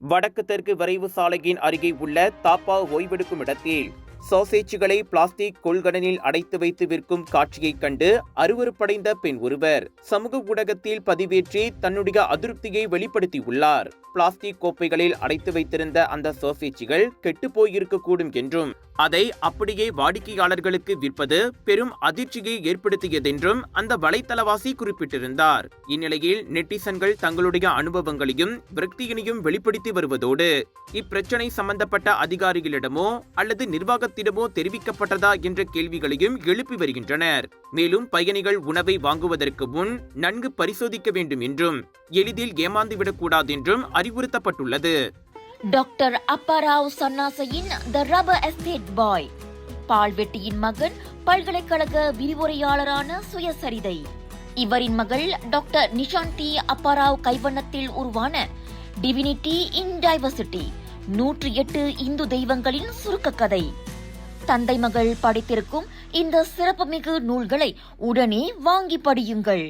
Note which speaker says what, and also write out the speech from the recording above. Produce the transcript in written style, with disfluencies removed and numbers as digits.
Speaker 1: வடக்கு தெற்கு விரைவு சாலையின் அருகே உள்ள தாப்பா ஓய்வெடுக்கும் இடத்தில் சாசேஜ்களை பிளாஸ்டிக் கொள்கலனில் அடைத்து வைத்து விற்கும் காட்சியைக் கண்டு அருவருப்படைந்த பெண் ஒருவர் சமூக ஊடகத்தில் பதிவேற்றி தன்னுடைய அதிருப்தியை வெளிப்படுத்தியுள்ளார். பிளாஸ்டிக் கோப்பைகளில் அடைத்து வைத்திருந்த அந்த சாசேஜ்கள் கெட்டு போயிருக்கக்கூடும் என்றும் அதை அப்படியே வாடிக்கையாளர்களுக்கு விற்பது பெரும் அதிர்ச்சியை ஏற்படுத்தியதென்றும் அந்த வலைத்தளவாசி குறிப்பிட்டிருந்தார். இந்நிலையில் நெட்டிசன்கள் தங்களுடைய அனுபவங்களையும் விரக்தியினையும் வெளிப்படுத்தி வருவதோடு இப்பிரச்சனை சம்பந்தப்பட்ட அதிகாரிகளிடமோ அல்லது நிர்வாகத்திடமோ தெரிவிக்கப்பட்டதா என்ற கேள்விகளையும் எழுப்பி வருகின்றனர். மேலும் பயணிகள் உணவை வாங்குவதற்கு முன் நன்கு பரிசோதிக்க வேண்டும் என்றும் எளிதில் ஏமாந்துவிடக்கூடாது என்றும் அறிவுறுத்தப்பட்டுள்ளது.
Speaker 2: டாக்டர் அப்பாராவ் சன்னாசையின் த ரப்பர் எஸ்டேட் பாய், பால்வெட்டியின் மகன், பல்கலைக்கழக விரிவுரையாளரான சுயசரிதை. இவரின் மகள் டாக்டர் நிஷாந்தி அப்பாராவ் கைவண்ணத்தில் உருவான டிவினிட்டி இன் டைவர்சிட்டி 108 இந்து தெய்வங்களின் சுருக்க கதை. தந்தை மகள் படைத்திருக்கும் இந்த சிறப்புமிகு நூல்களை உடனே வாங்கி படியுங்கள்.